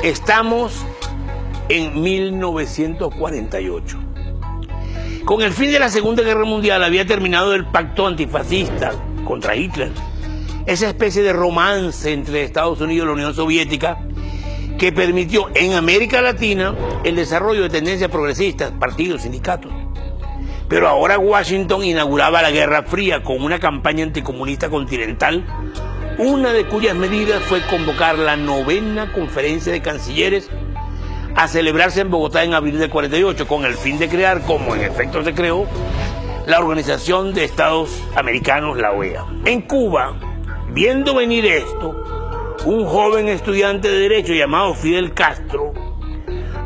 Estamos en 1948. Con el fin de la Segunda Guerra Mundial había terminado el pacto antifascista contra Hitler, esa especie de romance entre Estados Unidos y la Unión Soviética que permitió en América Latina el desarrollo de tendencias progresistas, partidos, sindicatos. Pero ahora Washington inauguraba la Guerra Fría con una campaña anticomunista continental, una de cuyas medidas fue convocar la 9ª Conferencia de Cancilleres a celebrarse en Bogotá en abril del 48, con el fin de crear, como en efecto se creó, la Organización de Estados Americanos, la OEA. En Cuba, viendo venir esto, un joven estudiante de Derecho llamado Fidel Castro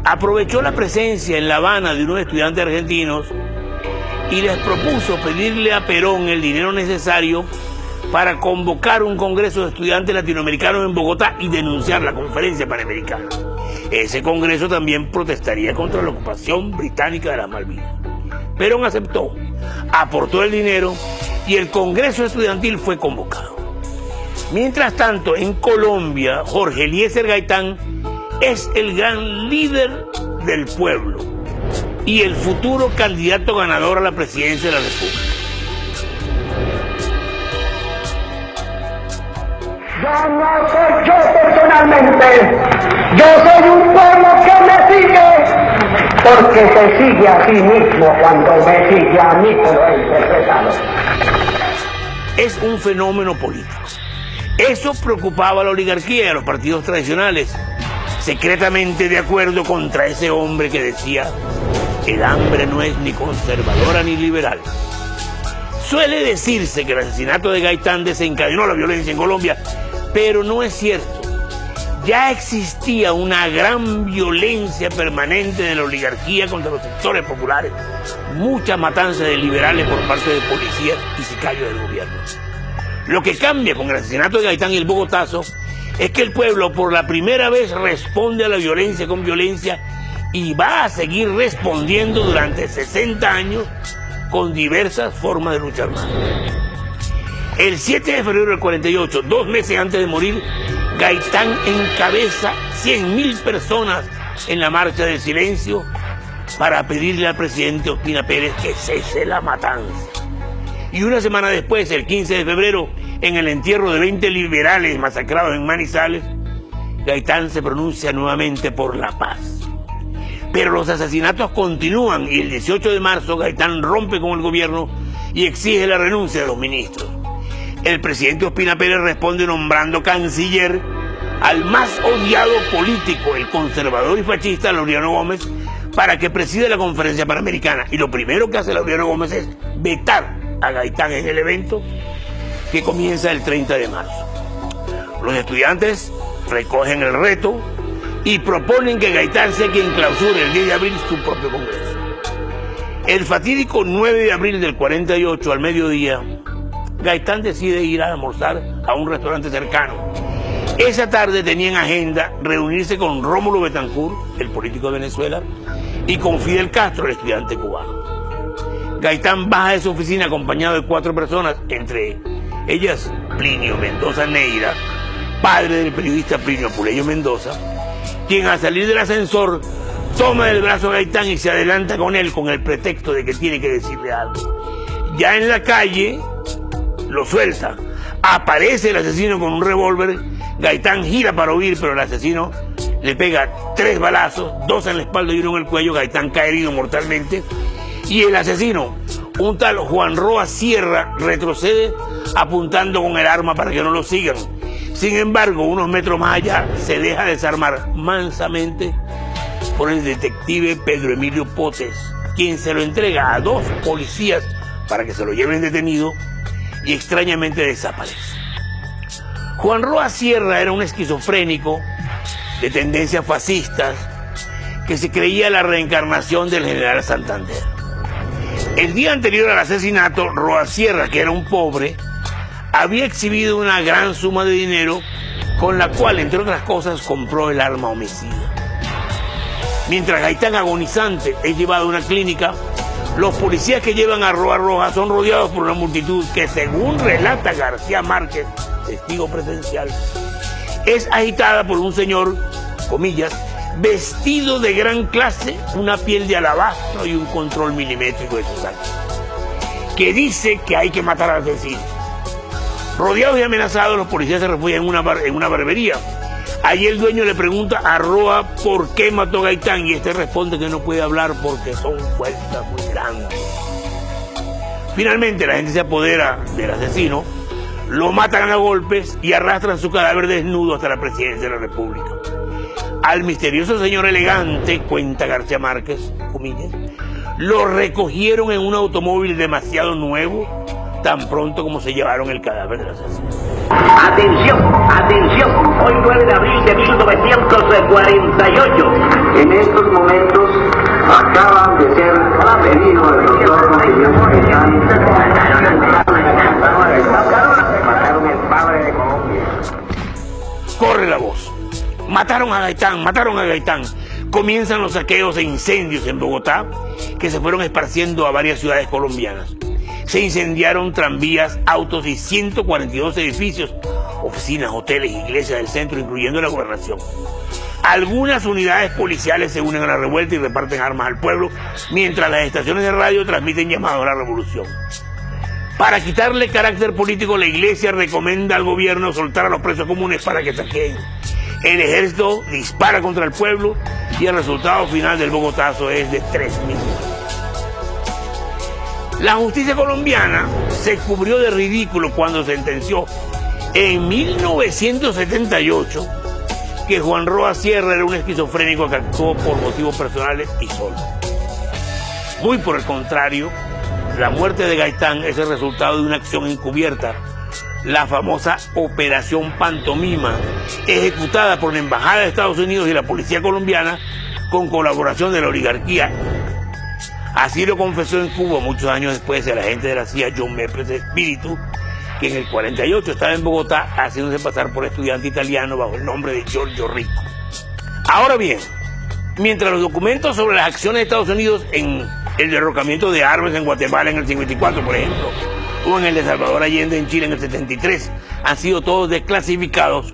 aprovechó la presencia en La Habana de unos estudiantes argentinos y les propuso pedirle a Perón el dinero necesario para convocar un congreso de estudiantes latinoamericanos en Bogotá y denunciar la Conferencia Panamericana. Ese congreso también protestaría contra la ocupación británica de las Malvinas. Perón aceptó, aportó el dinero y el congreso estudiantil fue convocado. Mientras tanto, en Colombia, Jorge Eliezer Gaitán es el gran líder del pueblo y el futuro candidato ganador a la presidencia de la República. Yo no soy yo personalmente, yo soy un pueblo que me sigue, porque se sigue a sí mismo cuando me sigue a mí, como he interpretado. Es un fenómeno político. Eso preocupaba a la oligarquía y a los partidos tradicionales, secretamente de acuerdo contra ese hombre que decía: el hambre no es ni conservadora ni liberal. Suele decirse que el asesinato de Gaitán desencadenó la violencia en Colombia, pero no es cierto. Ya existía una gran violencia permanente de la oligarquía contra los sectores populares, muchas matanzas de liberales por parte de policías y sicarios del gobierno. Lo que cambia con el asesinato de Gaitán y el Bogotazo es que el pueblo por la primera vez responde a la violencia con violencia y va a seguir respondiendo durante 60 años con diversas formas de lucha armada. El 7 de febrero del 48, 2 meses antes de morir, Gaitán encabeza 100.000 personas en la Marcha del Silencio para pedirle al presidente Ospina Pérez que cese la matanza. Y una semana después, el 15 de febrero, en el entierro de 20 liberales masacrados en Manizales, Gaitán se pronuncia nuevamente por la paz. Pero los asesinatos continúan y el 18 de marzo Gaitán rompe con el gobierno y exige la renuncia de los ministros. El presidente Ospina Pérez responde nombrando canciller al más odiado político, el conservador y fascista Laureano Gómez, para que presida la Conferencia Panamericana. Y lo primero que hace Laureano Gómez es vetar a Gaitán en el evento que comienza el 30 de marzo. Los estudiantes recogen el reto y proponen que Gaitán sea quien clausure el 10 de abril su propio congreso. El fatídico 9 de abril del 48 al mediodía, Gaitán decide ir a almorzar a un restaurante cercano. Esa tarde tenía en agenda reunirse con Rómulo Betancourt, el político de Venezuela, y con Fidel Castro, el estudiante cubano. Gaitán baja de su oficina acompañado de 4 personas, entre ellas Plinio Mendoza Neira, padre del periodista Plinio Apuleyo Mendoza, quien al salir del ascensor toma del brazo a Gaitán y se adelanta con él con el pretexto de que tiene que decirle algo. Ya en la calle lo suelta, aparece el asesino con un revólver, Gaitán gira para huir, pero el asesino le pega 3 balazos, 2 en la espalda y 1 en el cuello. Gaitán cae herido mortalmente y el asesino, un tal Juan Roa Sierra, retrocede apuntando con el arma para que no lo sigan. Sin embargo, unos metros más allá se deja desarmar mansamente por el detective Pedro Emilio Potes, quien se lo entrega a 2 policías para que se lo lleven detenido y extrañamente desaparece. Juan Roa Sierra era un esquizofrénico de tendencias fascistas que se creía la reencarnación del general Santander. El día anterior al asesinato, Roa Sierra, que era un pobre, había exhibido una gran suma de dinero con la cual, entre otras cosas, compró el arma homicida. Mientras Gaitán, agonizante, es llevado a una clínica, los policías que llevan a Roa Roja son rodeados por una multitud que, según relata García Márquez, testigo presencial, es agitada por un señor comillas, vestido de gran clase, una piel de alabastro y un control milimétrico de sus actos, que dice que hay que matar al asesino. Rodeados y amenazados, los policías se refugian en una barbería. Allí el dueño le pregunta a Roa por qué mató a Gaitán y este responde que no puede hablar porque son fuerzas muy grandes. Finalmente la gente se apodera del asesino, lo matan a golpes y arrastran su cadáver desnudo hasta la presidencia de la República. Al misterioso señor elegante, cuenta García Márquez, comillas, lo recogieron en un automóvil demasiado nuevo, tan pronto como se llevaron el cadáver del asesino. Atención, atención, hoy 9 de abril de 1948. En estos momentos acaban de ser pedidos el doctor mataron el padre de Colombia. Corre la voz. Mataron a Gaitán, mataron a Gaitán. Comienzan los saqueos e incendios en Bogotá, que se fueron esparciendo a varias ciudades colombianas. Se incendiaron tranvías, autos y 142 edificios, oficinas, hoteles, iglesias del centro, incluyendo la gobernación. Algunas unidades policiales se unen a la revuelta y reparten armas al pueblo, mientras las estaciones de radio transmiten llamados a la revolución. Para quitarle carácter político, la iglesia recomienda al gobierno soltar a los presos comunes para que saqueen. El ejército dispara contra el pueblo y el resultado final del Bogotazo es de 3.000 muertos. La justicia colombiana se cubrió de ridículo cuando sentenció en 1978 que Juan Roa Sierra era un esquizofrénico que actuó por motivos personales y solo. Muy por el contrario, la muerte de Gaitán es el resultado de una acción encubierta, la famosa Operación Pantomima, ejecutada por la Embajada de Estados Unidos y la Policía Colombiana con colaboración de la oligarquía. Así lo confesó en Cuba muchos años después el agente de la CIA John Meples Espíritu, que en el 48 estaba en Bogotá haciéndose pasar por estudiante italiano bajo el nombre de Giorgio Rico. Ahora bien, mientras los documentos sobre las acciones de Estados Unidos en el derrocamiento de Arbenz en Guatemala en el 54, por ejemplo, o en el de Salvador Allende en Chile en el 73, han sido todos desclasificados,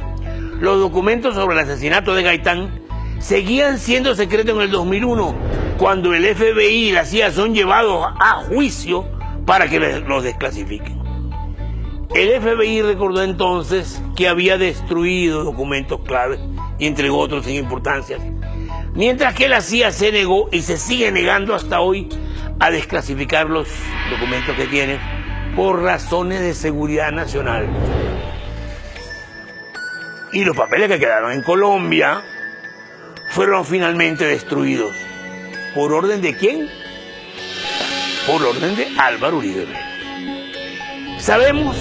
los documentos sobre el asesinato de Gaitán seguían siendo secretos en el 2001, cuando el FBI y la CIA son llevados a juicio para que los desclasifiquen. El FBI recordó entonces que había destruido documentos claves y entregó otros sin importancia, mientras que la CIA se negó y se sigue negando hasta hoy a desclasificar los documentos que tiene por razones de seguridad nacional. Y los papeles que quedaron en Colombia fueron finalmente destruidos. ¿Por orden de quién? Por orden de Álvaro Uribe. Sabemos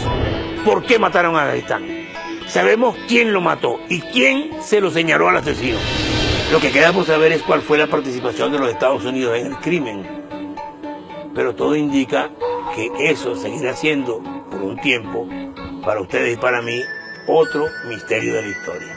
por qué mataron a Gaitán. Sabemos quién lo mató y quién se lo señaló al asesino. Lo que queda por saber es cuál fue la participación de los Estados Unidos en el crimen. Pero todo indica que eso seguirá siendo, por un tiempo, para ustedes y para mí, otro misterio de la historia.